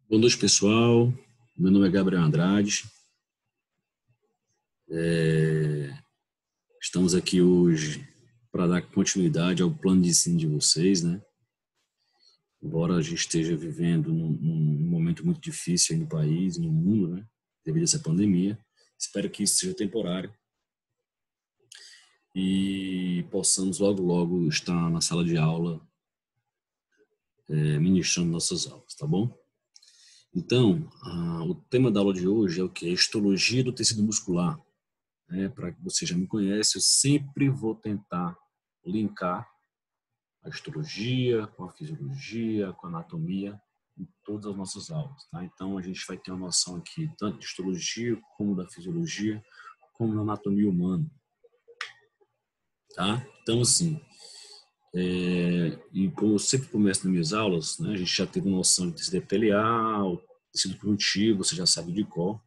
Boa noite, pessoal. Meu nome é Gabriel Andrade. Estamos aqui hoje para dar continuidade ao plano de ensino de vocês, né? Embora a gente esteja vivendo num momento muito difícil aí no país, no mundo, né? Devido a essa pandemia. Espero que isso seja temporário e possamos logo estar na sala de aula ministrando nossas aulas, tá bom? Então, o tema da aula de hoje é o que? A histologia do tecido muscular. Para que você já me conhece, eu sempre vou tentar linkar a histologia com a fisiologia, com a anatomia em todas as nossas aulas, tá? Então a gente vai ter uma noção aqui tanto de histologia como da fisiologia, como da anatomia humana, tá? Então assim, e como eu sempre começo nas minhas aulas, né, a gente já teve noção de tecido epitelial, tecido conjuntivo, você já sabe de cor,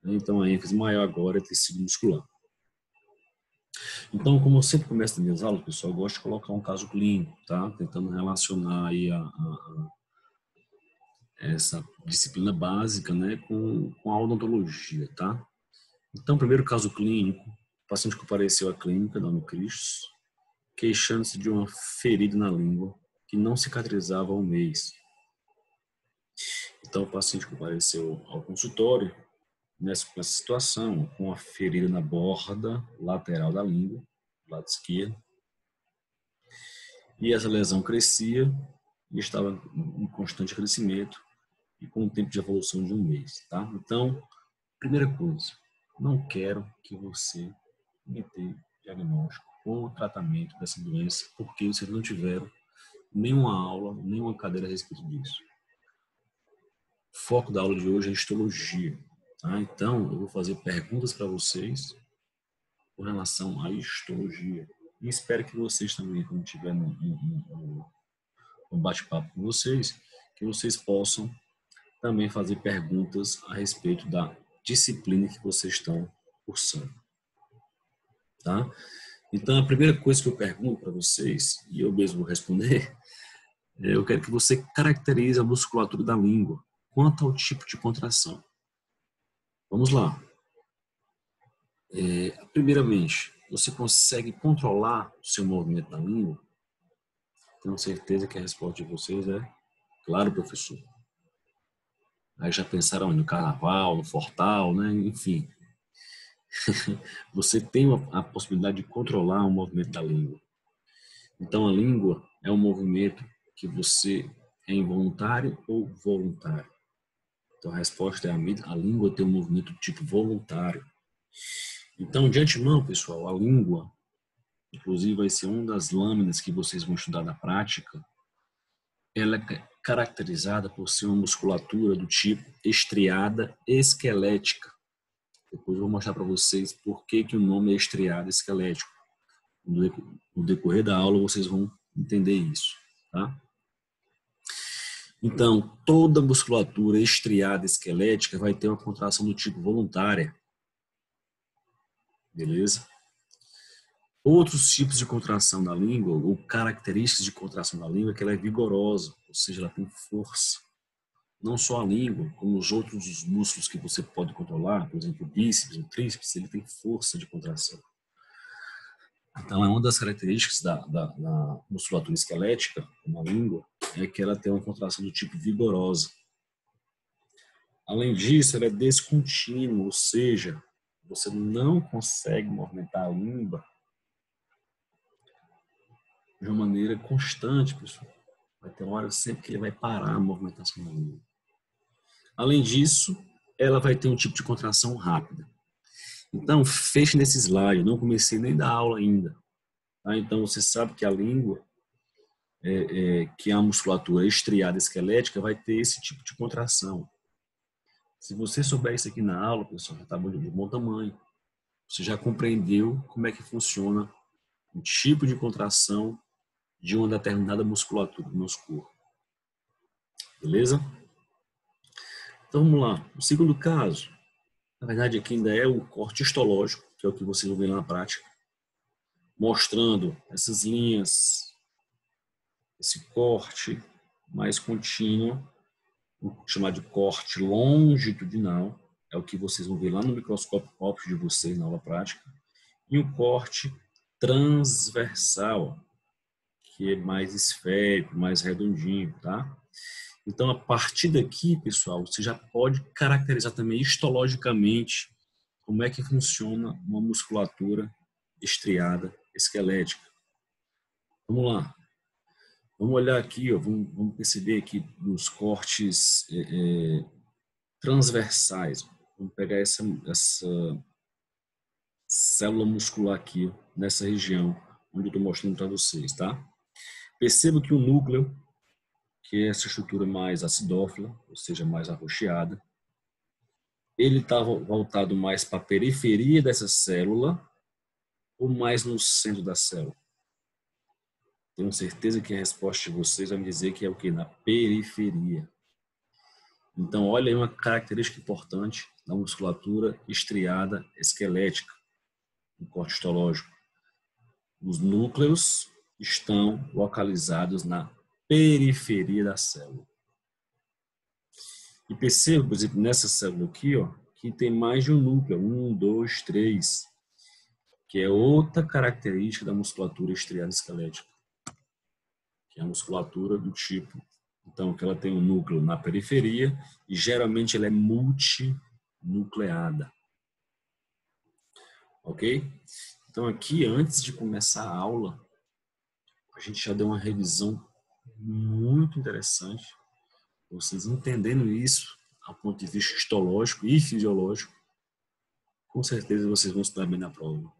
né? Então a ênfase maior agora é tecido muscular. Então, como eu sempre começo as minhas aulas, pessoal, eu gosto de colocar um caso clínico, tá? Tentando relacionar aí essa disciplina básica, né, com a odontologia, tá? Então, primeiro caso clínico, o paciente compareceu à clínica da Unicristos, queixando-se de uma ferida na língua que não cicatrizava há um mês. Então, o paciente compareceu ao consultório nessa situação, com a ferida na borda lateral da língua, do lado esquerdo, e essa lesão crescia e estava em constante crescimento e com um tempo de evolução de um mês, tá? Então, primeira coisa, não quero que você me dê diagnóstico ou tratamento dessa doença porque vocês não tiveram nenhuma aula, nenhuma cadeira a respeito disso. O foco da aula de hoje é histologia, tá? Então, eu vou fazer perguntas para vocês com relação à histologia e espero que vocês também, quando tiver um bate-papo com vocês, que vocês possam também fazer perguntas a respeito da disciplina que vocês estão cursando, tá? Então, a primeira coisa que eu pergunto para vocês, e eu mesmo vou responder, eu quero que você caracterize a musculatura da língua quanto ao tipo de contração. Vamos lá. Primeiramente, você consegue controlar o seu movimento da língua? Tenho certeza que a resposta de vocês é claro, professor. Aí já pensaram no carnaval, no fortal, né? Enfim, você tem a possibilidade de controlar o movimento da língua. Então, a língua é um movimento que você é involuntário ou voluntário. Então, a resposta é a língua tem um movimento do tipo voluntário. Então, de antemão, pessoal, a língua, inclusive vai ser uma das lâminas que vocês vão estudar na prática, ela é caracterizada por ser uma musculatura do tipo estriada esquelética. Depois eu vou mostrar para vocês por que o nome é estriado esquelético. No decorrer da aula vocês vão entender isso, tá? Então, toda musculatura estriada esquelética vai ter uma contração do tipo voluntária. Beleza? Outros tipos de contração da língua, ou características de contração da língua, é que ela é vigorosa, ou seja, ela tem força. Não só a língua, como os outros músculos que você pode controlar, por exemplo, o bíceps, o tríceps, ele tem força de contração. Então, é uma das características da musculatura esquelética, na língua, é que ela tem uma contração do tipo vigorosa. Além disso, ela é descontínua, ou seja, você não consegue movimentar a língua de uma maneira constante, pessoal. Vai ter uma hora sempre que ele vai parar a movimentação da língua. Além disso, ela vai ter um tipo de contração rápida. Então, feche nesse slide, eu não comecei nem da aula ainda. Tá? Então, você sabe que a língua, que é a musculatura estriada esquelética, vai ter esse tipo de contração. Se você souber isso aqui na aula, pessoal, já está de bom tamanho. Você já compreendeu como é que funciona o tipo de contração de uma determinada musculatura do nosso corpo. Beleza? Então vamos lá. O segundo caso, na verdade aqui ainda é o corte histológico, que é o que vocês vão ver lá na prática, mostrando essas linhas, esse corte mais contínuo o chamado de corte longitudinal, é o que vocês vão ver lá no microscópio óptico de vocês na aula prática, e o corte transversal, que é mais esférico, mais redondinho, tá? Então, a partir daqui, pessoal, você já pode caracterizar também histologicamente como é que funciona uma musculatura estriada esquelética. Vamos lá. Vamos olhar aqui, ó, vamos perceber aqui nos cortes transversais. Vamos pegar essa célula muscular aqui, nessa região, onde eu estou mostrando para vocês, tá? Perceba que o núcleo, que é essa estrutura mais acidófila, ou seja, mais arroxeada, ele está voltado mais para a periferia dessa célula ou mais no centro da célula? Tenho certeza que a resposta de vocês vai me dizer que é o quê? Na periferia. Então, olha aí uma característica importante da musculatura estriada esquelética, no corte histológico. Os núcleos estão localizados na periferia da célula. E perceba, por exemplo, nessa célula aqui, ó, que tem mais de um núcleo, 1, 2, 3, que é outra característica da musculatura estriada esquelética, que é a musculatura do tipo, então, que ela tem um núcleo na periferia e geralmente ela é multinucleada. Ok? Então, aqui, antes de começar a aula, a gente já deu uma revisão muito interessante. Vocês entendendo isso, ao ponto de vista histológico e fisiológico, com certeza vocês vão se dar bem na prova,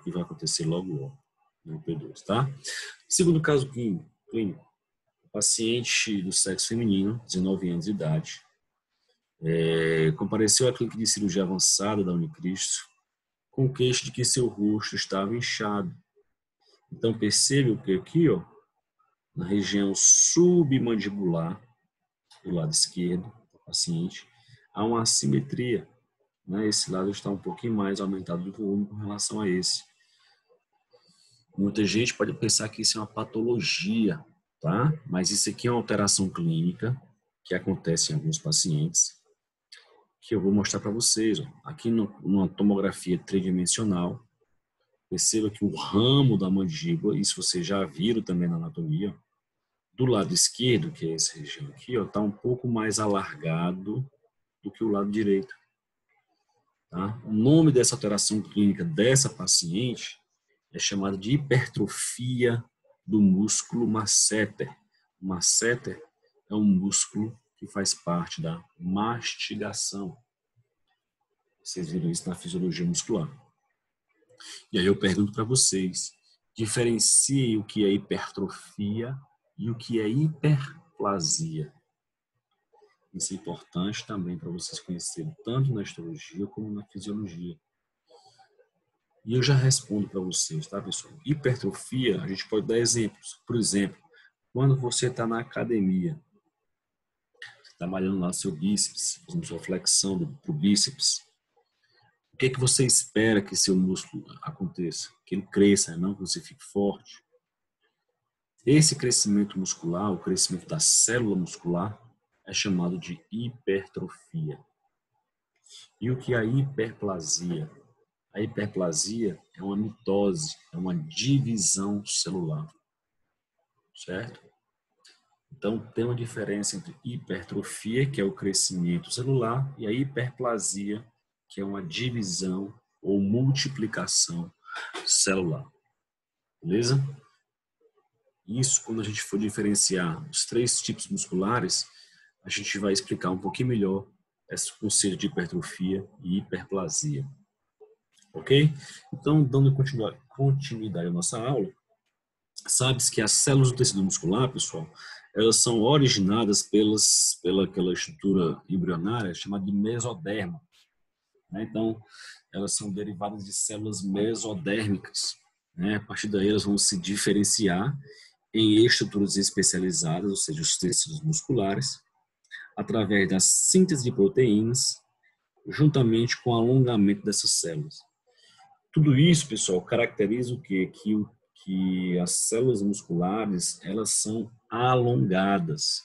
que vai acontecer logo no P2, tá? Segundo caso clínico, paciente do sexo feminino, 19 anos de idade, compareceu à clínica de cirurgia avançada da Unicristo com queixa de que seu rosto estava inchado. Então percebe que aqui, ó, na região submandibular, do lado esquerdo do paciente, há uma assimetria, né? Esse lado está um pouquinho mais aumentado do volume com relação a esse. Muita gente pode pensar que isso é uma patologia, tá? Mas isso aqui é uma alteração clínica que acontece em alguns pacientes, que eu vou mostrar para vocês. Ó. Aqui numa tomografia tridimensional, perceba que o ramo da mandíbula, isso vocês já viram também na anatomia, do lado esquerdo, que é essa região aqui, está um pouco mais alargado do que o lado direito. Tá? O nome dessa alteração clínica dessa paciente é chamada de hipertrofia do músculo masseter. O masseter é um músculo que faz parte da mastigação. Vocês viram isso na fisiologia muscular. E aí eu pergunto para vocês, diferenciem o que é hipertrofia e o que é hiperplasia. Isso é importante também para vocês conhecerem, tanto na histologia como na fisiologia. E eu já respondo para vocês, tá, pessoal? Hipertrofia, a gente pode dar exemplos. Por exemplo, quando você está na academia, trabalhando lá seu bíceps, fazendo sua flexão do bíceps, o que é que você espera que seu músculo aconteça? Que ele cresça, não que você fique forte. Esse crescimento muscular, o crescimento da célula muscular, é chamado de hipertrofia. E o que é a hiperplasia? A hiperplasia é uma mitose, é uma divisão celular, certo? Então, tem uma diferença entre hipertrofia, que é o crescimento celular, e a hiperplasia, que é uma divisão ou multiplicação celular. Beleza? Isso, quando a gente for diferenciar os 3 tipos musculares, a gente vai explicar um pouquinho melhor esse conceito de hipertrofia e hiperplasia. Ok? Então, dando continuidade à nossa aula, sabe-se que as células do tecido muscular, pessoal, elas são originadas pela aquela estrutura embrionária chamada de mesoderma. Né? Então, elas são derivadas de células mesodérmicas. Né? A partir daí, elas vão se diferenciar em estruturas especializadas, ou seja, os tecidos musculares, através da síntese de proteínas, juntamente com o alongamento dessas células. Tudo isso, pessoal, caracteriza o quê? Que as células musculares, elas são alongadas,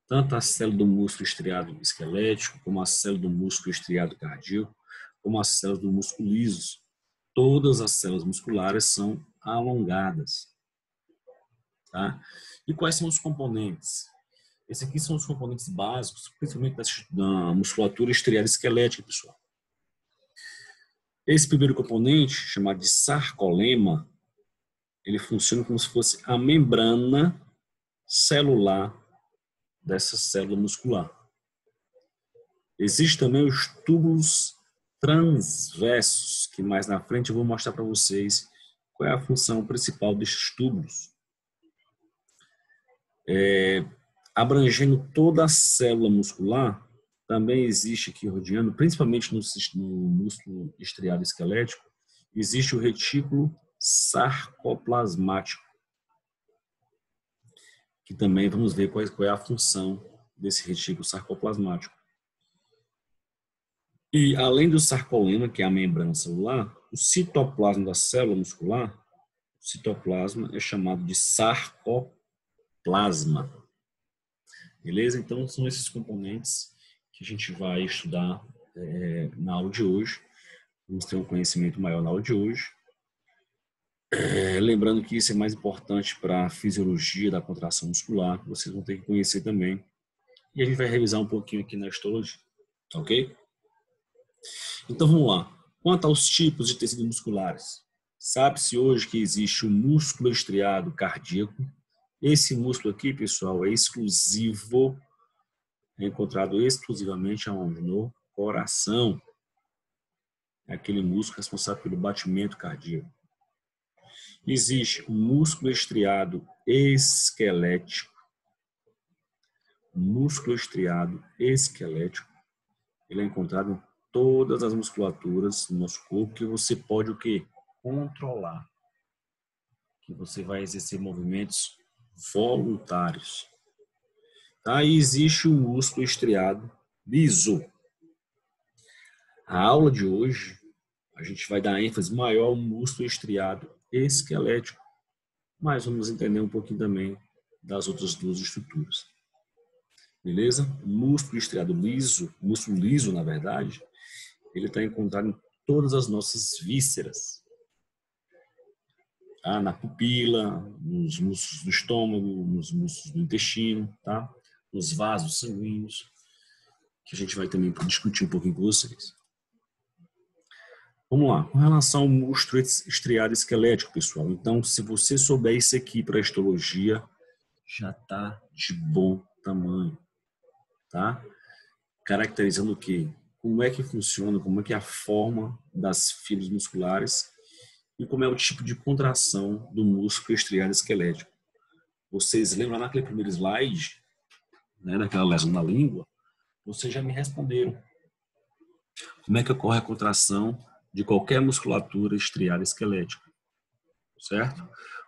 tanto a célula do músculo estriado esquelético, como a célula do músculo estriado cardíaco, como as células do músculo liso. Todas as células musculares são alongadas. Tá? E quais são os componentes? Esses aqui são os componentes básicos, principalmente da musculatura estriada esquelética, pessoal. Esse primeiro componente, chamado de sarcolema, ele funciona como se fosse a membrana celular dessa célula muscular. Existem também os túbulos transversos, que mais na frente eu vou mostrar para vocês qual é a função principal desses túbulos. Abrangendo toda a célula muscular, também existe aqui rodeando, principalmente no músculo estriado esquelético, existe o retículo sarcoplasmático, que também vamos ver qual é a função desse retículo sarcoplasmático. E além do sarcolema, que é a membrana celular, o citoplasma da célula muscular, o citoplasma é chamado de sarcoplasma. Beleza? Então, são esses componentes que a gente vai estudar na aula de hoje. Vamos ter um conhecimento maior na aula de hoje. Lembrando que isso é mais importante para a fisiologia da contração muscular, vocês vão ter que conhecer também. E a gente vai revisar um pouquinho aqui na histologia, ok? Então, vamos lá. Quanto aos tipos de tecidos musculares, sabe-se hoje que existe o músculo estriado cardíaco. Esse músculo aqui, pessoal, é exclusivo, é encontrado exclusivamente aonde? No coração. É aquele músculo responsável pelo batimento cardíaco. Existe o músculo estriado esquelético. Músculo estriado esquelético. Ele é encontrado em todas as musculaturas do nosso corpo que você pode o quê? Controlar. Que você vai exercer movimentos voluntários. Aí existe o músculo estriado liso. A aula de hoje, a gente vai dar ênfase maior ao músculo estriado esquelético, mas vamos entender um pouquinho também das outras duas estruturas. Beleza? O músculo estriado liso, músculo liso, na verdade, ele está encontrado em todas as nossas vísceras. Tá? Na pupila, nos músculos do estômago, nos músculos do intestino, tá? Nos vasos sanguíneos, que a gente vai também discutir um pouquinho com vocês. Vamos lá, com relação ao músculo estriado esquelético, pessoal. Então, se você souber isso aqui para a histologia, já está de bom tamanho, tá? Caracterizando o quê? Como é que funciona, como é que é a forma das fibras musculares e como é o tipo de contração do músculo estriado esquelético. Vocês lembram naquele primeiro slide, né, daquela lesão na língua, vocês já me responderam. Como é que ocorre a contração de qualquer musculatura estriada esquelética, certo?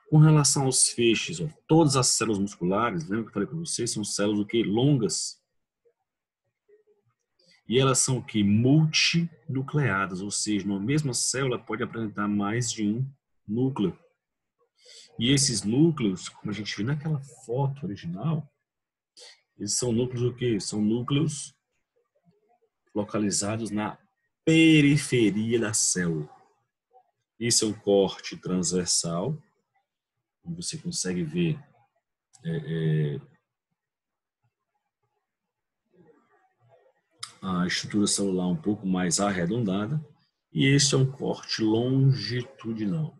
Com relação aos feixes, ó, todas as células musculares, lembra que eu falei para vocês, são células o quê? Longas. E elas são o quê? Multinucleadas, ou seja, numa mesma célula pode apresentar mais de um núcleo. E esses núcleos, como a gente viu naquela foto original, eles são núcleos o quê? São núcleos localizados na periferia da célula. Isso é um corte transversal, como você consegue ver a estrutura celular um pouco mais arredondada, e este é um corte longitudinal.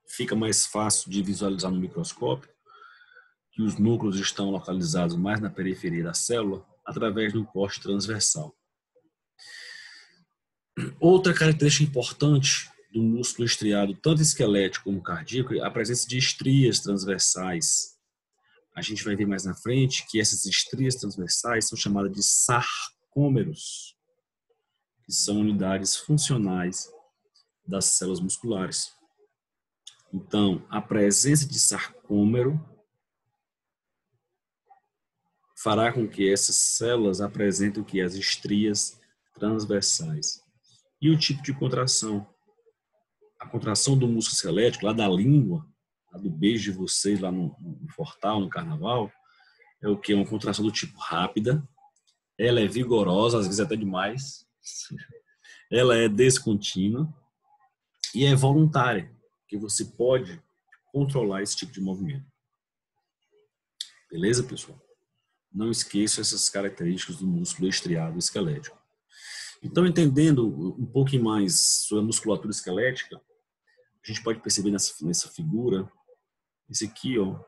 Fica mais fácil de visualizar no microscópio que os núcleos estão localizados mais na periferia da célula através do corte transversal. Outra característica importante do músculo estriado, tanto esquelético como cardíaco, é a presença de estrias transversais. A gente vai ver mais na frente que essas estrias transversais são chamadas de sarcômeros, que são unidades funcionais das células musculares. Então, a presença de sarcômero fará com que essas células apresentem o que? As estrias transversais. E o tipo de contração? A contração do músculo esquelético, lá da língua, lá do beijo de vocês lá no Fortal, no Carnaval, é o que? Uma contração do tipo rápida. Ela é vigorosa, às vezes até demais. Ela é descontínua e é voluntária, que você pode controlar esse tipo de movimento. Beleza, pessoal? Não esqueça essas características do músculo estriado esquelético. Então, entendendo um pouquinho mais sobre a musculatura esquelética, a gente pode perceber nessa figura, esse aqui, ó,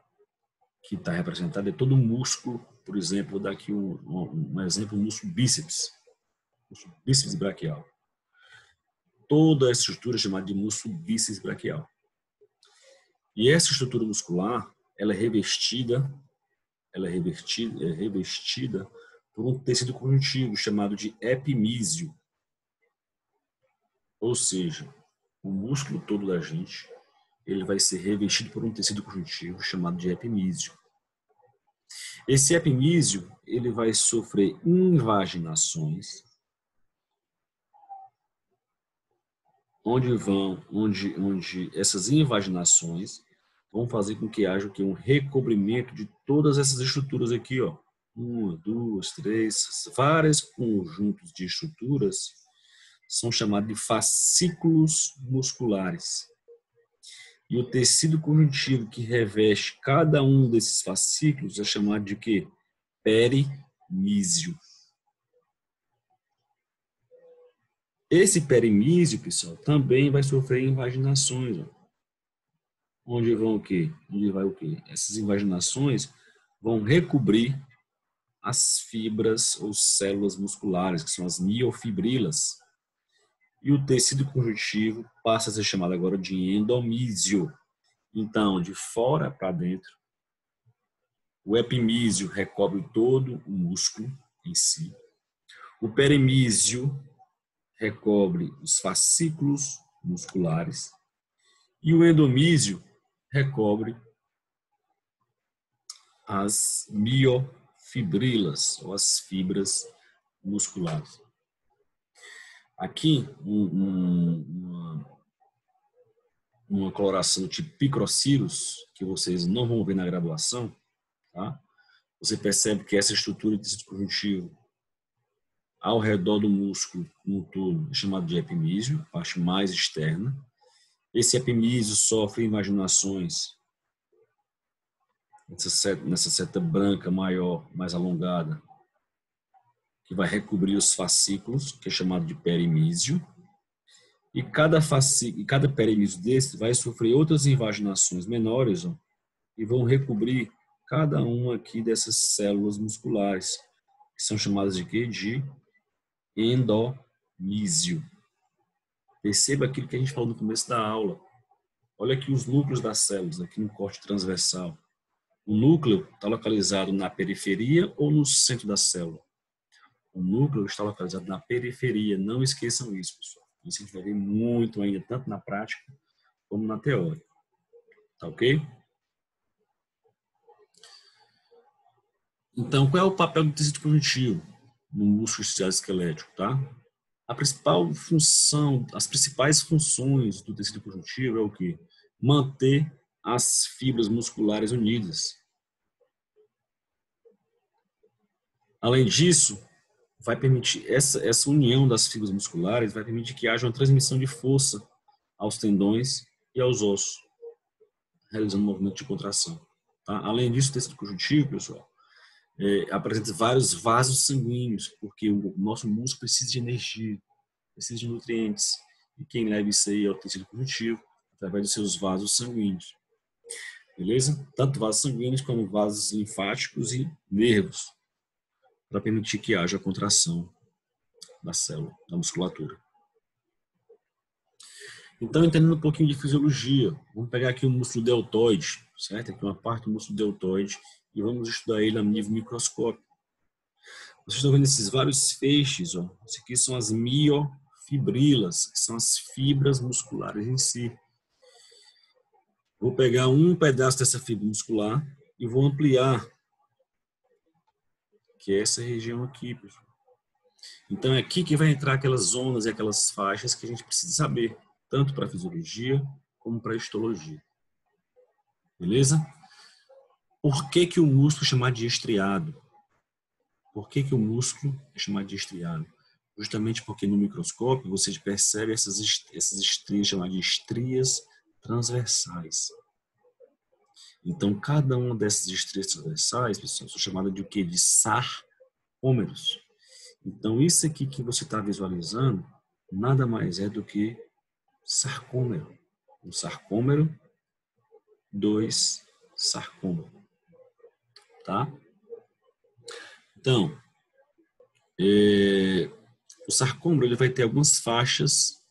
que está representado, é todo o músculo, por exemplo, vou dar aqui um exemplo, o músculo bíceps braquial. Toda essa estrutura é chamada de músculo bíceps braquial. E essa estrutura muscular, ela é revestida por um tecido conjuntivo chamado de epimísio. Ou seja, o músculo todo da gente, ele vai ser revestido por um tecido conjuntivo chamado de epimísio. Esse epimísio, ele vai sofrer invaginações, onde essas invaginações vão fazer com que haja um recobrimento de todas essas estruturas aqui, ó. 1, 2, 3, vários conjuntos de estruturas são chamados de fascículos musculares. E o tecido conjuntivo que reveste cada um desses fascículos é chamado de quê? Perimísio. Esse perimísio, pessoal, também vai sofrer invaginações, ó. Onde vão o quê? Onde vai o quê? Essas invaginações vão recobrir as fibras ou células musculares, que são as miofibrilas. E o tecido conjuntivo passa a ser chamado agora de endomísio. Então, de fora para dentro, o epimísio recobre todo o músculo em si. O perimísio recobre os fascículos musculares. E o endomísio recobre as miofibrilas, ou as fibras musculares. Aqui, uma coloração tipo picrocílios, que vocês não vão ver na graduação, tá? Você percebe que essa estrutura de tecido conjuntivo ao redor do músculo no todo é chamado de epimísio, a parte mais externa. Esse epimísio sofre invaginações nessa seta branca maior, mais alongada, que vai recobrir os fascículos, que é chamado de perimísio. E cada perimísio desse vai sofrer outras invaginações menores, ó, e vão recobrir cada uma aqui dessas células musculares, que são chamadas de quê? De endomísio. Perceba aquilo que a gente falou no começo da aula. Olha aqui os núcleos das células, aqui no corte transversal. O núcleo está localizado na periferia ou no centro da célula? O núcleo está localizado na periferia. Não esqueçam isso, pessoal. Isso a gente vai ver muito ainda, tanto na prática como na teoria. Tá ok? Então, qual é o papel do tecido conjuntivo no músculo estriado esquelético, tá? A principal função, as principais funções do tecido conjuntivo é o quê? Manter as fibras musculares unidas. Além disso, vai permitir essa união das fibras musculares vai permitir que haja uma transmissão de força aos tendões e aos ossos, realizando um movimento de contração. Tá? Além disso, o tecido conjuntivo, pessoal, apresenta vários vasos sanguíneos, porque o nosso músculo precisa de energia, precisa de nutrientes. E quem leva isso aí é o tecido conjuntivo, através dos seus vasos sanguíneos. Beleza? Tanto vasos sanguíneos como vasos linfáticos e nervos, para permitir que haja a contração da célula, da musculatura. Então, entendendo um pouquinho de fisiologia, vamos pegar aqui o músculo deltoide, certo? Aqui uma parte do músculo deltoide e vamos estudar ele a nível microscópico. Vocês estão vendo esses vários feixes, ó. Isso aqui são as miofibrilas, que são as fibras musculares em si. Vou pegar um pedaço dessa fibra muscular e vou ampliar, que é essa região aqui, pessoal. Então é aqui que vai entrar aquelas zonas e aquelas faixas que a gente precisa saber, tanto para fisiologia como para histologia. Beleza? Por que que o músculo é chamado de estriado? Por que que o músculo é chamado de estriado? Justamente porque no microscópio você percebe essas estrias chamadas de estrias transversais. Então, cada uma dessas estrias transversais, pessoal, são chamadas de o quê? De sarcômeros. Então, isso aqui que você está visualizando, nada mais é do que sarcômero. Um sarcômero, dois sarcômero. Tá? Então, o sarcômero ele vai ter algumas faixas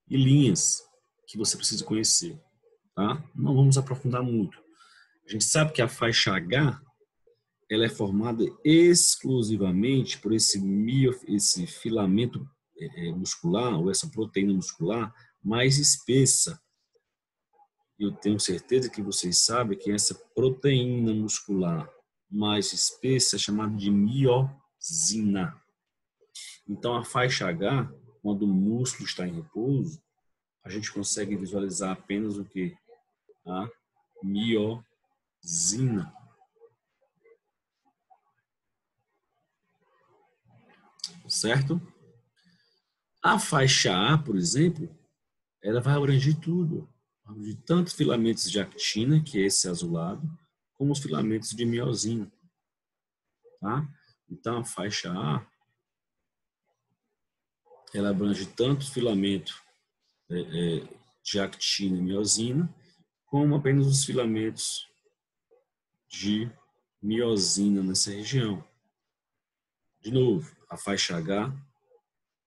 e linhas que você precisa conhecer. Tá? Não vamos aprofundar muito. A gente sabe que a faixa H ela é formada exclusivamente por esse filamento muscular, ou essa proteína muscular mais espessa. Eu tenho certeza que vocês sabem que essa proteína muscular mais espessa é chamada de miosina. Então, a faixa H, quando o músculo está em repouso, a gente consegue visualizar apenas o que? A miosina. Certo? A faixa A, por exemplo, ela vai abranger tudo. Vai abranger tanto filamentos de actina, que é esse azulado, como os filamentos de miosina. Tá? Então, a faixa A, ela abrange tanto os filamentos de actina e miosina, como apenas os filamentos de miosina nessa região. De novo, a faixa H,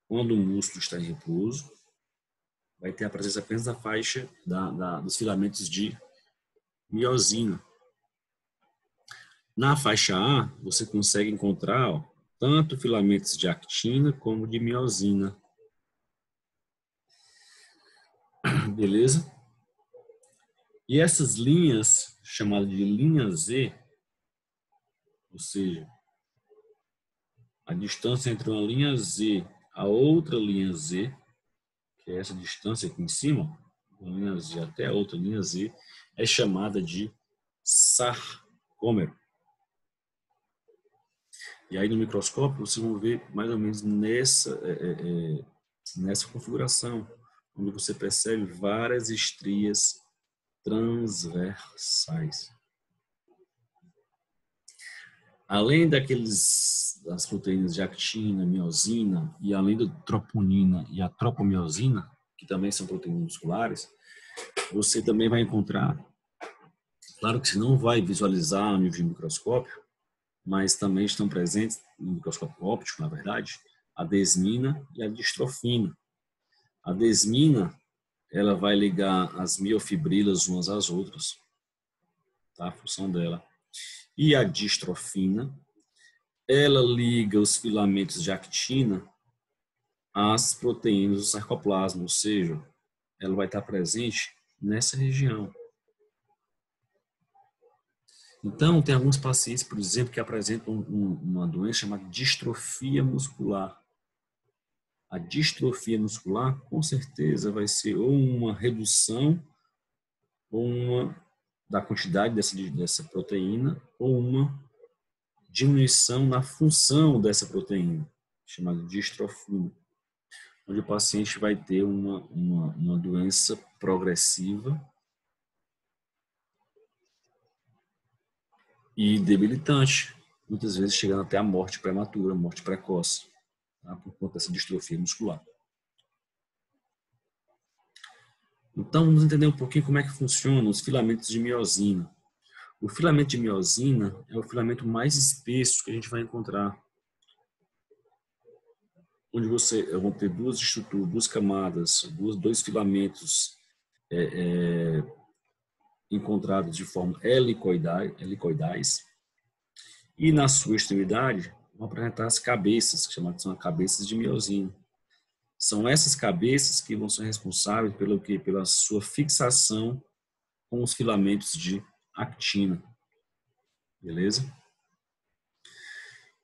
quando o músculo está em repouso, vai ter a presença apenas da faixa dos filamentos de miosina. Na faixa A, você consegue encontrar tanto filamentos de actina como de miosina. Beleza? E essas linhas, chamadas de linha Z, ou seja, a distância entre uma linha Z a outra linha Z, que é essa distância aqui em cima, uma linha Z até a outra linha Z, é chamada de sarcômero. E aí no microscópio vocês vão ver mais ou menos nessa configuração, onde você percebe várias estrias transversais. Além das proteínas de actina, miosina, e além da troponina e a tropomiosina, que também são proteínas musculares, você também vai encontrar, claro que você não vai visualizar no nível de microscópio, mas também estão presentes no microscópio óptico, na verdade, a desmina e a distrofina. A desmina, ela vai ligar as miofibrilas umas às outras, tá? A função dela. E a distrofina, ela liga os filamentos de actina às proteínas do sarcoplasma, ou seja, ela vai estar presente nessa região. Então, tem alguns pacientes, por exemplo, que apresentam uma doença chamada distrofia muscular. A distrofia muscular, com certeza, vai ser ou uma redução ou da quantidade dessa proteína ou uma diminuição na função dessa proteína, chamada distrofina, onde o paciente vai ter uma doença progressiva e debilitante, muitas vezes chegando até a morte prematura, morte precoce, tá? Por conta dessa distrofia muscular. Então, vamos entender um pouquinho como é que funcionam os filamentos de miosina. O filamento de miosina é o filamento mais espesso que a gente vai encontrar, onde você vai ter duas estruturas, duas camadas, dois filamentos encontrados de forma helicoidais, e na sua extremidade vão apresentar as cabeças, que são cabeças de miosina. São essas cabeças que vão ser responsáveis pela sua fixação com os filamentos de actina. Beleza?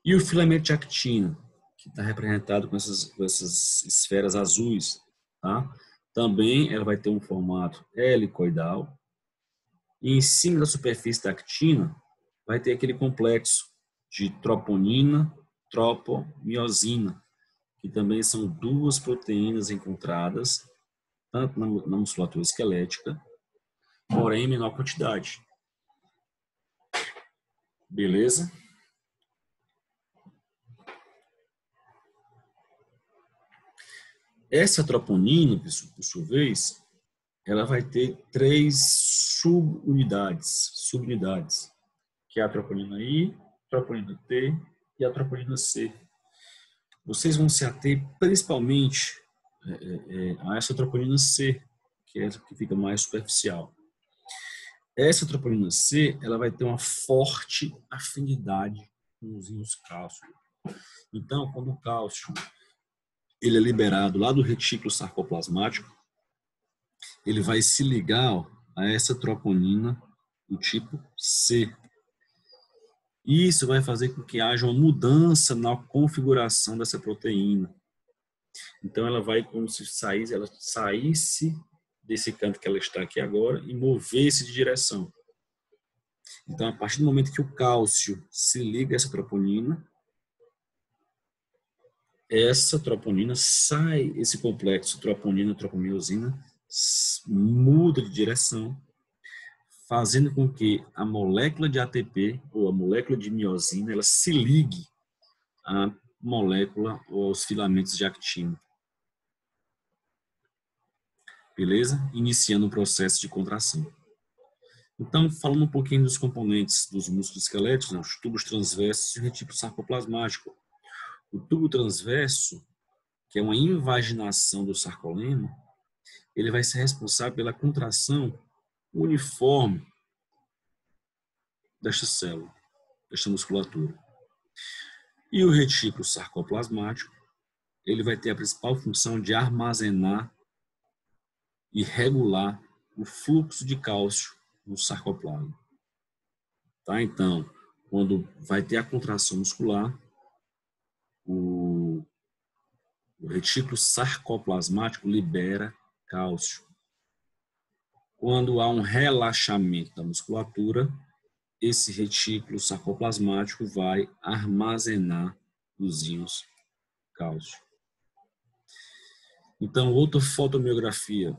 E o filamento de actina, que está representado com essas esferas azuis, tá? Também ela vai ter um formato helicoidal E em cima da superfície da actina vai ter aquele complexo de troponina, tropomiosina, que também são duas proteínas encontradas tanto na musculatura esquelética, porém em menor quantidade. Beleza? Essa troponina, por sua vez, ela vai ter 3 subunidades, que é a troponina I, a troponina T e a troponina C. Vocês vão se ater principalmente a essa troponina C, que é a que fica mais superficial. Essa troponina C, ela vai ter uma forte afinidade com os íons cálcio. Então, quando o cálcio ele é liberado lá do retículo sarcoplasmático, ele vai se ligar a essa troponina do tipo C. Isso vai fazer com que haja uma mudança na configuração dessa proteína. Então, ela vai como se ela saísse desse canto que ela está aqui agora e movesse de direção. Então, a partir do momento que o cálcio se liga a essa troponina sai, esse complexo troponina-tropomiosina muda de direção, fazendo com que a molécula de ATP ou a molécula de miosina ela se ligue à molécula ou aos filamentos de actina. Beleza? Iniciando o processo de contração. Então, falando um pouquinho dos componentes dos músculos esqueléticos, né, os tubos transversos e o retículo sarcoplasmático. O tubo transverso, que é uma invaginação do sarcolema, ele vai ser responsável pela contração uniforme desta célula, desta musculatura. E o retículo sarcoplasmático, ele vai ter a principal função de armazenar e regular o fluxo de cálcio no sarcoplasma. Tá? Então, quando vai ter a contração muscular, o retículo sarcoplasmático libera cálcio. Quando há um relaxamento da musculatura, esse retículo sarcoplasmático vai armazenar os íons cálcio. Então, outra fotografia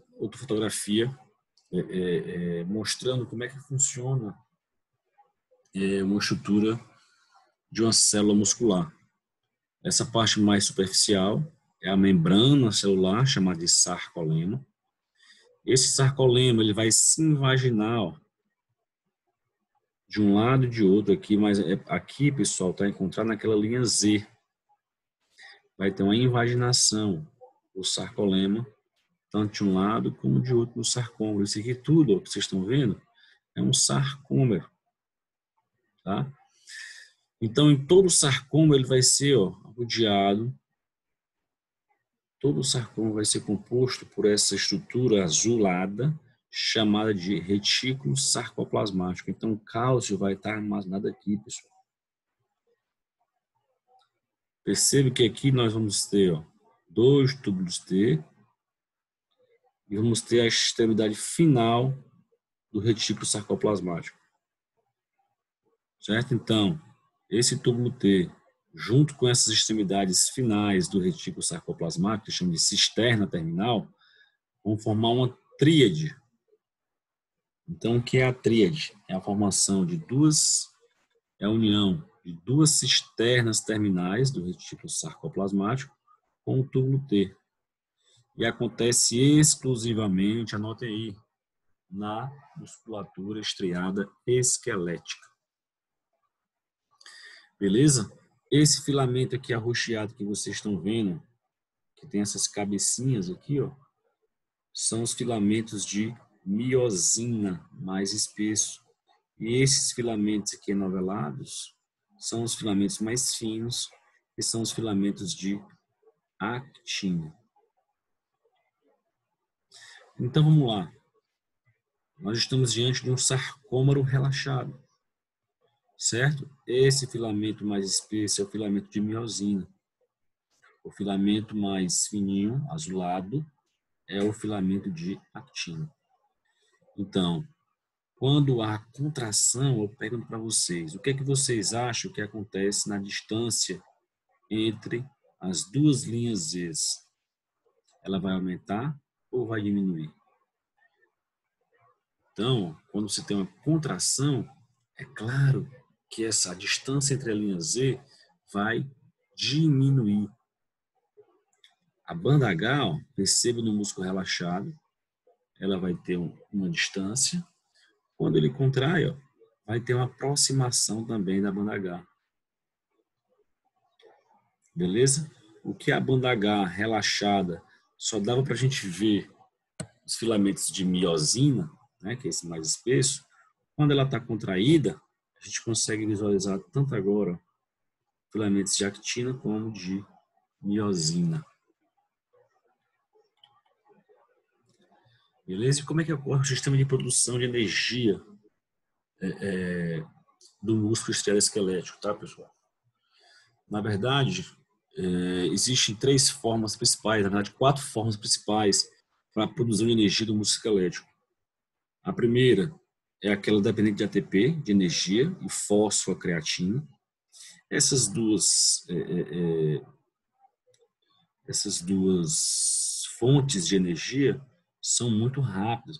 mostrando como é que funciona uma estrutura de uma célula muscular. Essa parte mais superficial é a membrana celular, chamada de sarcolema. Esse sarcolema ele vai se invaginar de um lado e de outro aqui, mas aqui, pessoal, está encontrado naquela linha Z. Vai ter uma invaginação do sarcolema, tanto de um lado como de outro no sarcômero. Isso aqui tudo ó, que vocês estão vendo é um sarcômero. Tá? Então, em todo o sarcômero ele vai ser rodeado. Todo o sarcômero vai ser composto por essa estrutura azulada, chamada de retículo sarcoplasmático. Então, o cálcio vai estar armazenado aqui, pessoal. Percebe que aqui nós vamos ter 2 túbulos T e vamos ter a extremidade final do retículo sarcoplasmático. Certo? Então, esse túbulo T, junto com essas extremidades finais do retículo sarcoplasmático, que chama de cisterna terminal, vão formar uma tríade. Então, o que é a tríade? É a formação de a união de 2 cisternas terminais do retículo sarcoplasmático com o túbulo T. E acontece exclusivamente, anotem aí, na musculatura estriada esquelética. Beleza? Esse filamento aqui arroxeado que vocês estão vendo, que tem essas cabecinhas aqui, ó, são os filamentos de miosina mais espesso. E esses filamentos aqui enovelados são os filamentos mais finos, que são os filamentos de actina. Então vamos lá. Nós estamos diante de um sarcômero relaxado, certo? Esse filamento mais espesso é o filamento de miosina. O filamento mais fininho, azulado, é o filamento de actina. Então, Quando há contração, eu pergunto para vocês, o que é que vocês acham que acontece na distância entre as duas linhas Z? Ela vai aumentar ou vai diminuir? Então, quando você tem uma contração, é claro que essa distância entre a linha Z vai diminuir. A banda H, ó, perceba no músculo relaxado, ela vai ter uma distância. Quando ele contrai, ó, vai ter uma aproximação também da banda H. Beleza? O que a banda H relaxada só dava para a gente ver os filamentos de miosina, né, que é esse mais espesso. Quando ela está contraída, a gente consegue visualizar tanto agora filamentos de actina como de miosina. Beleza? E como é que ocorre o sistema de produção de energia do músculo esquelético, tá, pessoal? Na verdade, existem três formas principais, na verdade, quatro formas principais para a produção de energia do músculo esquelético. A primeira é aquela dependente de ATP, de energia, e fosfocreatina. Essas duas fontes de energia são muito rápidas.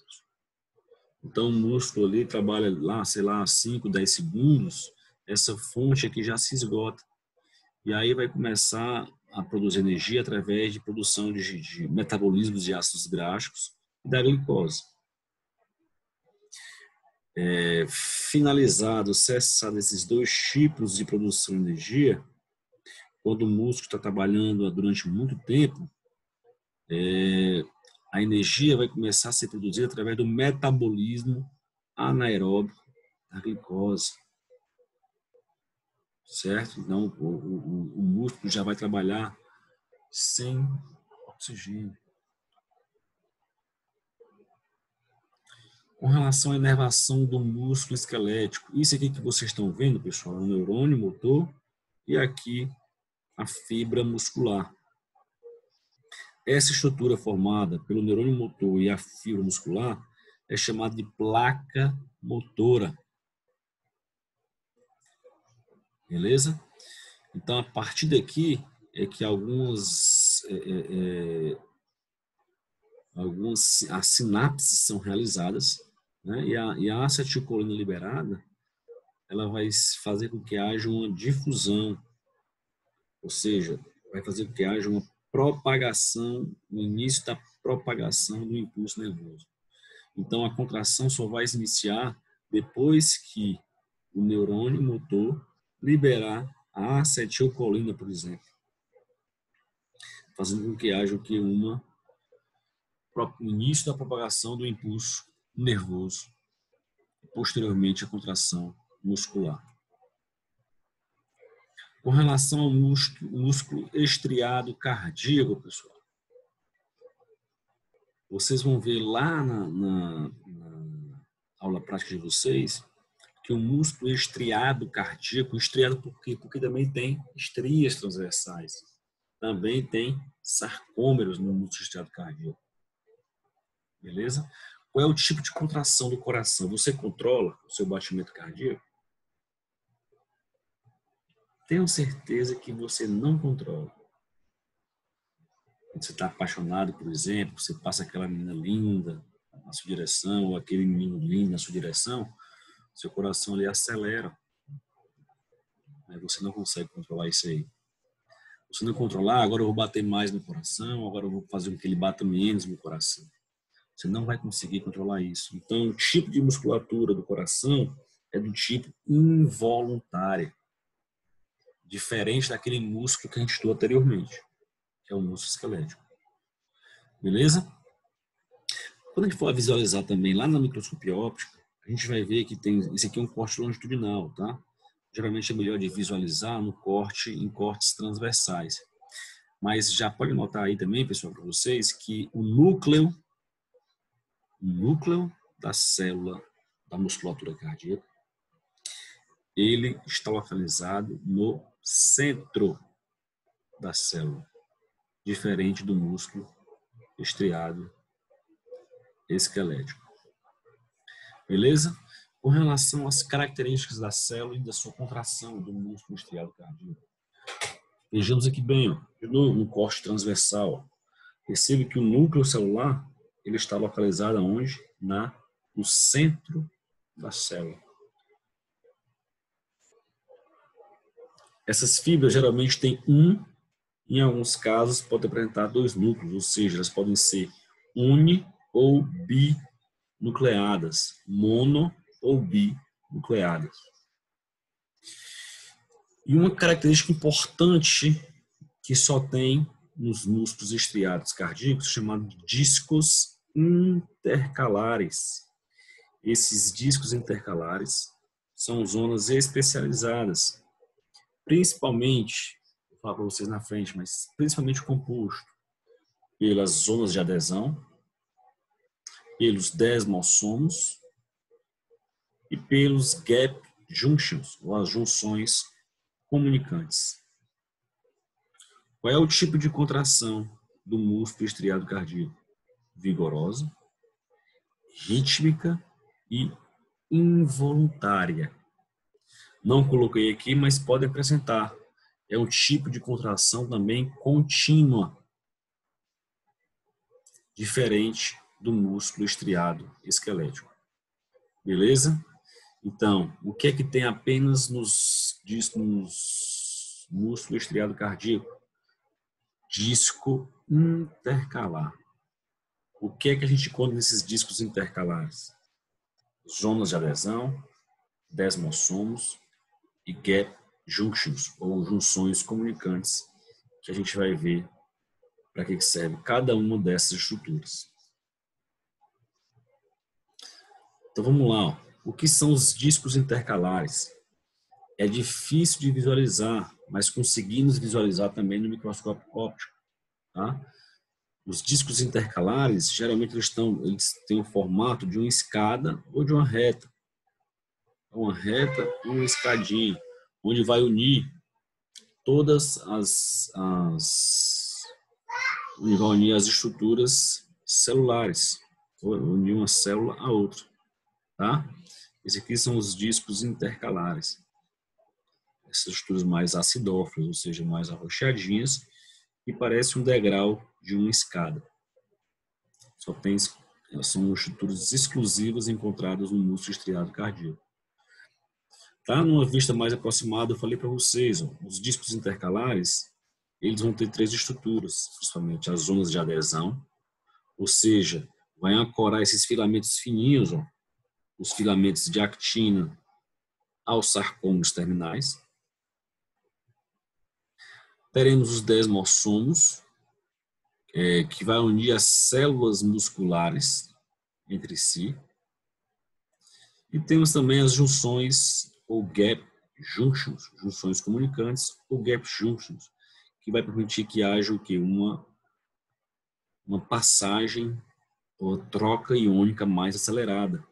Então, o músculo ali trabalha lá, sei lá, 5, 10 segundos, essa fonte aqui já se esgota. E aí vai começar a produzir energia através de produção de metabolismos de ácidos graxos e da glicose. Finalizado, cessado esses dois tipos de produção de energia, quando o músculo está trabalhando durante muito tempo, a energia vai começar a ser produzida através do metabolismo anaeróbico da glicose, certo? Então, o músculo já vai trabalhar sem oxigênio. Com relação à inervação do músculo esquelético, isso aqui que vocês estão vendo, pessoal, é o neurônio motor e aqui a fibra muscular. Essa estrutura formada pelo neurônio motor e a fibra muscular é chamada de placa motora. Beleza? Então, a partir daqui é que as sinapses são realizadas, né? E a acetilcolina liberada, ela vai fazer com que haja uma difusão, ou seja, vai fazer com que haja uma propagação, o início da propagação do impulso nervoso. Então, a contração só vai se iniciar depois que o neurônio motor liberar a acetilcolina, por exemplo, fazendo com que haja o que o início da propagação do impulso nervoso, posteriormente a contração muscular. Com relação ao músculo estriado cardíaco, pessoal, vocês vão ver lá na aula prática de vocês que o músculo estriado cardíaco, estriado por quê? Porque também tem estrias transversais, também tem sarcômeros no músculo estriado cardíaco. Beleza? Qual é o tipo de contração do coração? Você controla o seu batimento cardíaco? Tenho certeza que você não controla. Quando você está apaixonado, por exemplo, você passa aquela menina linda na sua direção, ou aquele menino lindo na sua direção, seu coração ali acelera. Você não consegue controlar isso aí. Se não controlar, agora eu vou bater mais no coração, agora eu vou fazer com que ele bata menos no coração. Você não vai conseguir controlar isso. Então, o tipo de musculatura do coração é do tipo involuntária, diferente daquele músculo que a gente estudou anteriormente, que é o músculo esquelético. Beleza? Quando a gente for visualizar também lá na microscopia óptica, a gente vai ver que tem, esse aqui é um corte longitudinal, tá? Geralmente é melhor de visualizar em cortes transversais. Mas já pode notar aí também, pessoal, para vocês, que o núcleo da célula da musculatura cardíaca, ele está localizado no centro da célula, diferente do músculo estriado esquelético. Beleza? Com relação às características da célula e da sua contração do músculo estriado cardíaco. Vejamos aqui bem, ó, de novo, no corte transversal. Ó. Percebe que o núcleo celular ele está localizado onde? No centro da célula. Essas fibras geralmente têm em alguns casos podem apresentar dois núcleos, ou seja, elas podem ser uni ou binucleadas, mono ou binucleadas. E uma característica importante que só tem nos músculos estriados cardíacos, chamado de discos intercalares. Esses discos intercalares são zonas especializadas, principalmente, vou falar para vocês na frente, mas principalmente composto pelas zonas de adesão, pelos desmossomos e pelos gap junctions, ou as junções comunicantes. Qual é o tipo de contração do músculo estriado cardíaco? Vigorosa, rítmica e involuntária. Não coloquei aqui, mas pode acrescentar. É um tipo de contração também contínua, diferente do músculo estriado esquelético. Beleza? Então, o que é que tem apenas nos músculo estriado cardíaco? Disco intercalar. O que é que a gente encontra nesses discos intercalares? Zonas de adesão, desmossomos e gap junctions, ou junções comunicantes, que a gente vai ver para que serve cada uma dessas estruturas. Então vamos lá. Ó. O que são os discos intercalares? É difícil de visualizar, mas conseguimos visualizar também no microscópio óptico. Tá? Os discos intercalares, geralmente eles têm o formato de uma escada ou de uma reta. Uma reta ou uma escadinha, onde vai unir todas onde vai unir as estruturas celulares, unir uma célula a outra. Tá? Esses aqui são os discos intercalares. Essas estruturas mais acidófilas, ou seja, mais arroxeadinhas, e parece um degrau de uma escada. São estruturas exclusivas encontradas no músculo estriado cardíaco. Tá? Numa vista mais aproximada, eu falei para vocês, ó, os discos intercalares, eles vão ter três estruturas, principalmente as zonas de adesão, ou seja, vai ancorar esses filamentos fininhos, ó, os filamentos de actina aos sarcômeros terminais. Teremos os desmossomos, que vai unir as células musculares entre si. E temos também as junções ou gap junctions, junções comunicantes ou gap junctions, que vai permitir que haja o quê? Uma passagem ou troca iônica mais acelerada,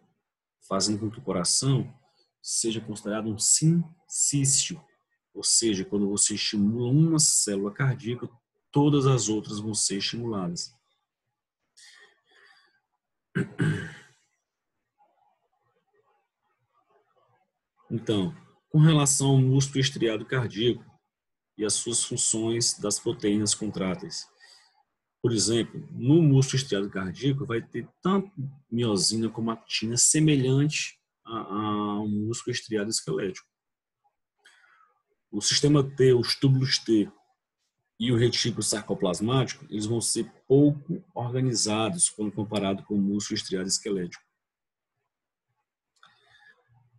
fazendo com que o coração seja considerado um sincício, ou seja, quando você estimula uma célula cardíaca, todas as outras vão ser estimuladas. Então, com relação ao músculo estriado cardíaco e as suas funções das proteínas contráteis. Por exemplo, no músculo estriado cardíaco vai ter tanto miosina como actina semelhante ao músculo estriado esquelético. O sistema T, os túbulos T e o retículo sarcoplasmático, eles vão ser pouco organizados quando comparado com o músculo estriado esquelético.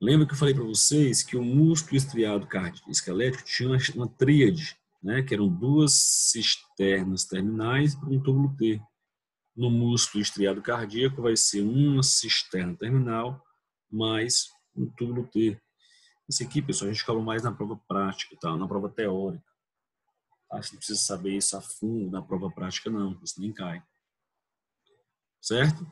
Lembra que eu falei para vocês que o músculo estriado esquelético tinha uma tríade, né, que eram duas cisternas terminais para um túbulo T. No músculo estriado cardíaco vai ser uma cisterna terminal mais um túbulo T. Isso aqui, pessoal, a gente fala mais na prova prática, tá? Na prova teórica. Tá? Você não precisa saber isso a fundo na prova prática, não. Isso nem cai. Certo?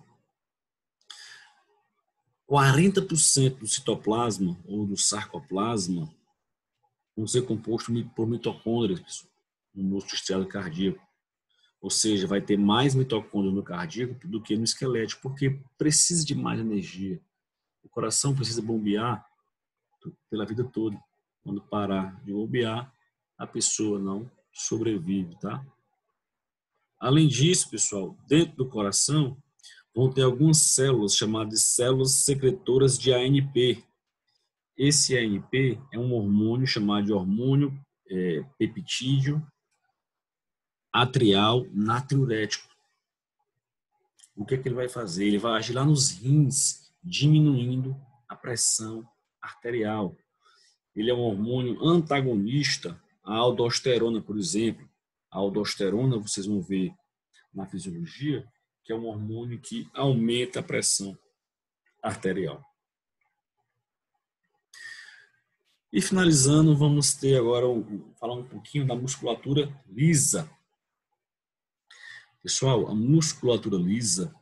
40% do citoplasma ou do sarcoplasma vão ser composto por mitocôndrias no músculo estriado cardíaco. Ou seja, vai ter mais mitocôndrias no cardíaco do que no esquelético, porque precisa de mais energia. O coração precisa bombear pela vida toda. Quando parar de bombear, a pessoa não sobrevive, tá? Além disso, pessoal, dentro do coração vão ter algumas células chamadas de células secretoras de ANP. Esse ANP é um hormônio chamado de hormônio peptídeo atrial natriurético. O que é que ele vai fazer? Ele vai agir lá nos rins, diminuindo a pressão arterial. Ele é um hormônio antagonista à aldosterona, por exemplo. A aldosterona, vocês vão ver na fisiologia, que é um hormônio que aumenta a pressão arterial. E finalizando, vamos ter agora falar um pouquinho da musculatura lisa. Pessoal, a musculatura lisa,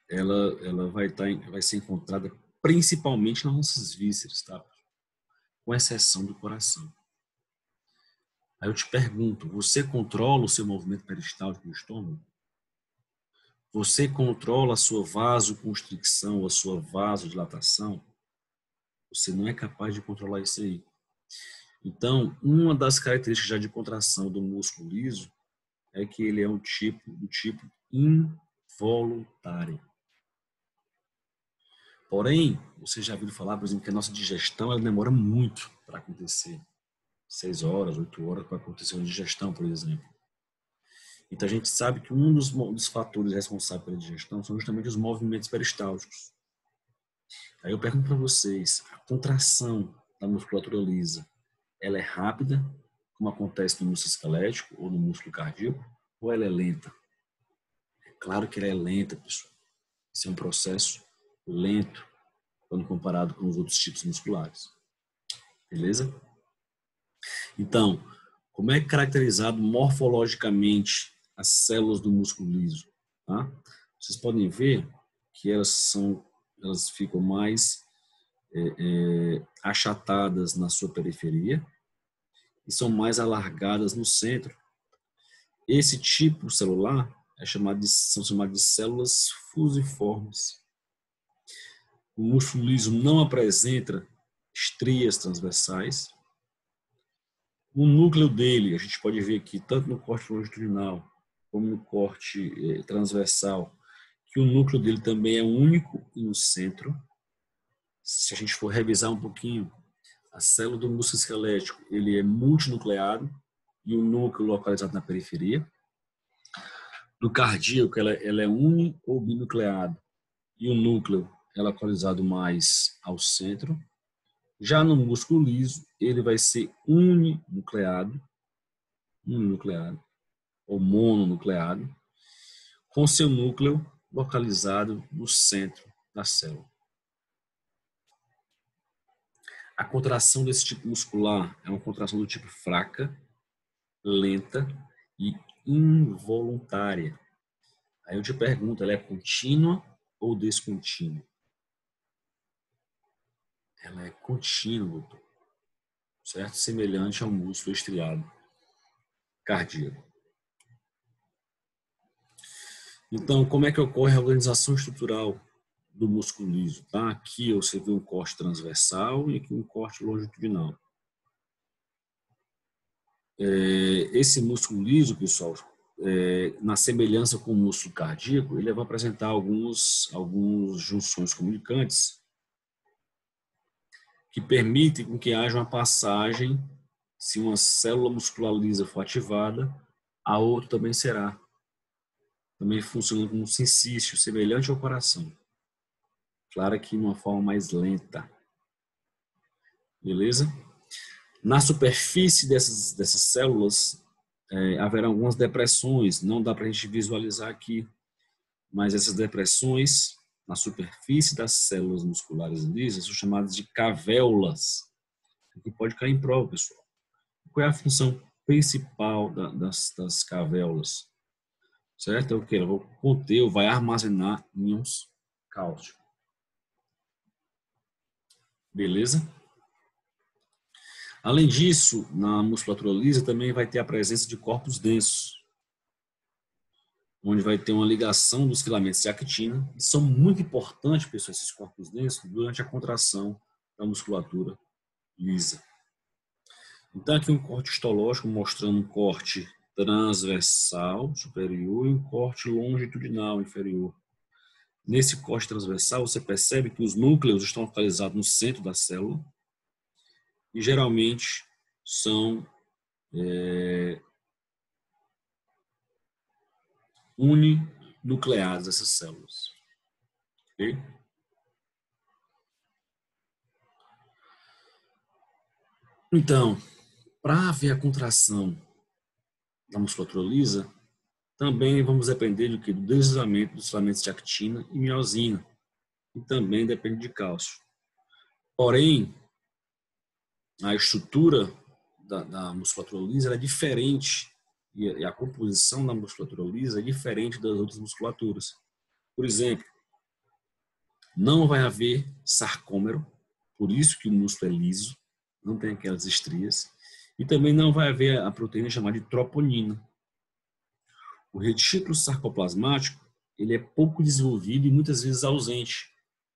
ela vai ser encontrada principalmente nas nossas vísceras, tá? Com exceção do coração. Aí eu te pergunto, você controla o seu movimento peristáltico do estômago? Você controla a sua vasoconstricção, a sua vasodilatação? Você não é capaz de controlar isso aí. Então, uma das características já de contração do músculo liso é que ele é do tipo involuntário. Porém, você já viu falar, por exemplo, que a nossa digestão ela demora muito para acontecer. 6 horas, 8 horas para acontecer uma digestão, por exemplo. Então, a gente sabe que um dos fatores responsáveis pela digestão são justamente os movimentos peristálticos. Aí eu pergunto para vocês, a contração da musculatura lisa, ela é rápida, como acontece no músculo esquelético ou no músculo cardíaco, ou ela é lenta? É claro que ela é lenta, pessoal. Esse é um processo lento quando comparado com os outros tipos musculares. Beleza? Então, como é caracterizado morfologicamente as células do músculo liso? Tá? Vocês podem ver que elas ficam mais achatadas na sua periferia e são mais alargadas no centro. Esse tipo celular são chamadas de células fusiformes. O músculo liso não apresenta estrias transversais. O núcleo dele, a gente pode ver aqui, tanto no corte longitudinal como no corte transversal, que o núcleo dele também é único e no centro. Se a gente for revisar um pouquinho, a célula do músculo esquelético, ele é multinucleado e o núcleo localizado na periferia. No cardíaco, ela é uni ou binucleado e o núcleo é localizado mais ao centro. Já no músculo liso, ele vai ser uninucleado ou mononucleado, com seu núcleo localizado no centro da célula. A contração desse tipo muscular é uma contração do tipo fraca, lenta e involuntária. Aí eu te pergunto, ela é contínua ou descontínua? Ela é contínua, certo? Semelhante ao músculo estriado cardíaco. Então, como é que ocorre a organização estrutural do músculo liso? Tá? Aqui você vê um corte transversal e aqui um corte longitudinal. Esse músculo liso, pessoal, na semelhança com o músculo cardíaco, ele vai apresentar alguns junções comunicantes que permitem com que haja uma passagem, se uma célula muscular lisa for ativada, a outra também será. Também funciona como um sincício, semelhante ao coração. Claro que de uma forma mais lenta. Beleza? Na superfície dessas células, haverá algumas depressões. Não dá para a gente visualizar aqui, mas essas depressões na superfície das células musculares lisas são chamadas de cavéolas, que pode cair em prova, pessoal. Qual é a função principal das cavéolas? Certo? É o que? Ela vai conter ou vai armazenar íons cálcio. Beleza? Além disso, na musculatura lisa também vai ter a presença de corpos densos. onde vai ter uma ligação dos filamentos de actina, e são muito importantes, pessoal, esses corpos densos, durante a contração da musculatura lisa. Então, aqui um corte histológico mostrando um corte transversal superior e um corte longitudinal inferior. Nesse corte transversal, você percebe que os núcleos estão localizados no centro da célula e geralmente são uninucleadas essas células. Okay? Então, para haver a contração da musculatura lisa, também vamos depender do deslizamento dos filamentos de actina e miosina, e também depende de cálcio. Porém, a estrutura da musculatura lisa é diferente, e a composição da musculatura lisa é diferente das outras musculaturas. Por exemplo, não vai haver sarcômero, por isso que o músculo é liso, não tem aquelas estrias, e também não vai haver a proteína chamada de troponina. O retículo sarcoplasmático, ele é pouco desenvolvido e muitas vezes ausente,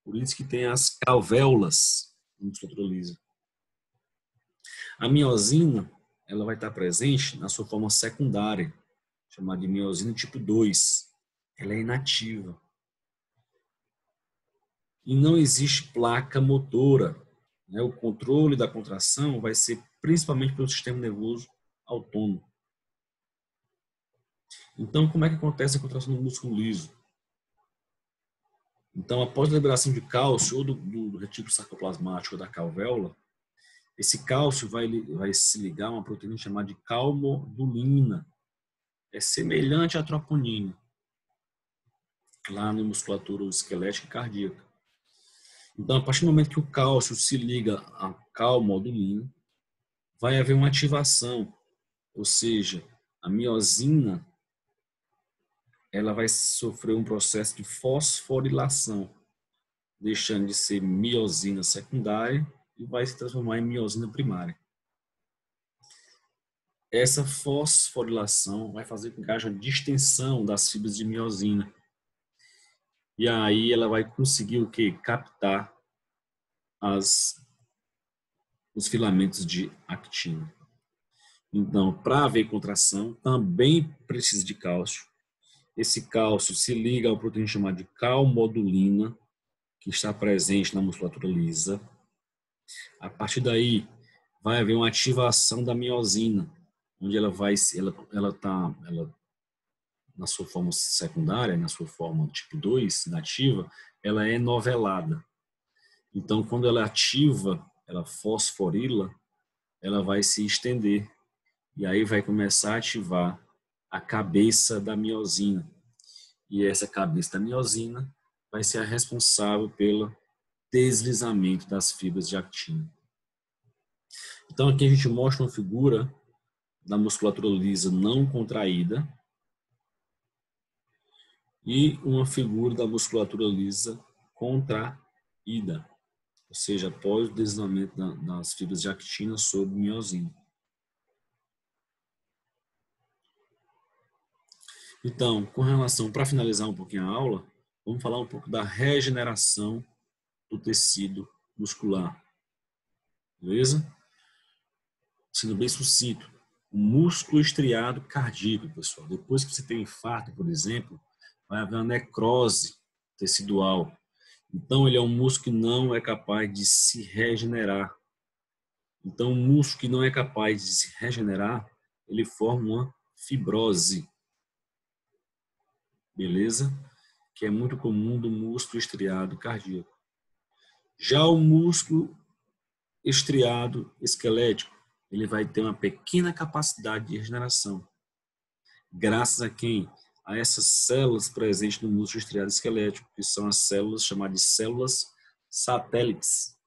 por isso que tem as alvéolas na musculatura lisa. A miosina, ela vai estar presente na sua forma secundária, chamada de miosina tipo 2. Ela é inativa. E não existe placa motora. O controle da contração vai ser principalmente pelo sistema nervoso autônomo. Então, como é que acontece a contração do músculo liso? Então, após a liberação de cálcio ou do retículo sarcoplasmático ou da calvéola, esse cálcio vai se ligar a uma proteína chamada de calmodulina. É semelhante à troponina, lá na musculatura esquelética e cardíaca. Então, a partir do momento que o cálcio se liga à calmodulina, vai haver uma ativação, ou seja, a miosina ela vai sofrer um processo de fosforilação, deixando de ser miosina secundária e vai se transformar em miosina primária. Essa fosforilação vai fazer com que haja distensão das fibras de miosina. E aí ela vai conseguir o quê? Captar os filamentos de actina. Então, para haver contração, também precisa de cálcio. Esse cálcio se liga ao proteína chamada de calmodulina, que está presente na musculatura lisa. A partir daí, vai haver uma ativação da miosina, onde ela na sua forma secundária, na sua forma tipo 2, nativa, ela é novelada. Então, quando ela é ativa, ela fosforila, ela vai se estender. E aí vai começar a ativar a cabeça da miosina. E essa cabeça da miosina vai ser a responsável pelo deslizamento das fibras de actina. Então, aqui a gente mostra uma figura da musculatura lisa não contraída e uma figura da musculatura lisa contraída, ou seja, após o deslizamento das fibras de actina sobre miosina. Então, com relação, para finalizar um pouquinho a aula, vamos falar um pouco da regeneração do tecido muscular. Beleza? Sendo bem sucinto, o músculo estriado cardíaco, pessoal. Depois que você tem um infarto, por exemplo, vai haver uma necrose tecidual. Então, ele é um músculo que não é capaz de se regenerar. Então, um músculo que não é capaz de se regenerar, ele forma uma fibrose. Beleza? Que é muito comum do músculo estriado cardíaco. Já o músculo estriado esquelético, ele vai ter uma pequena capacidade de regeneração. Graças a quem? A essas células presentes no músculo estriado esquelético, que são as células chamadas de células satélites,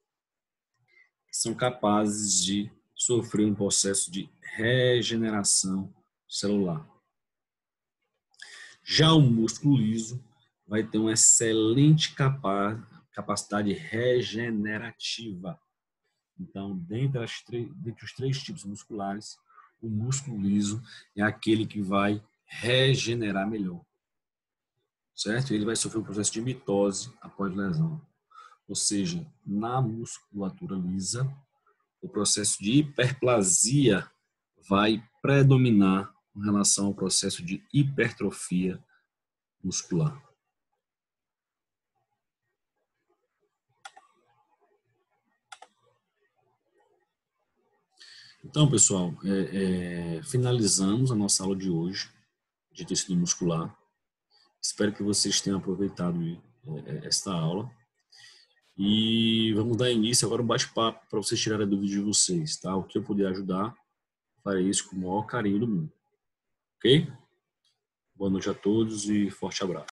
que são capazes de sofrer um processo de regeneração celular. Já o músculo liso vai ter uma excelente capacidade regenerativa. Então, dentre os 3 tipos musculares, o músculo liso é aquele que vai regenerar melhor. certo? Ele vai sofrer um processo de mitose após lesão. Ou seja, na musculatura lisa, o processo de hiperplasia vai predominar com relação ao processo de hipertrofia muscular. Então, pessoal, finalizamos a nossa aula de hoje de tecido muscular. Espero que vocês tenham aproveitado esta aula. E vamos dar início agora um bate-papo para vocês tirarem a dúvida de vocês, tá? O que eu puder ajudar, farei isso com o maior carinho do mundo. Ok? Boa noite a todos e forte abraço.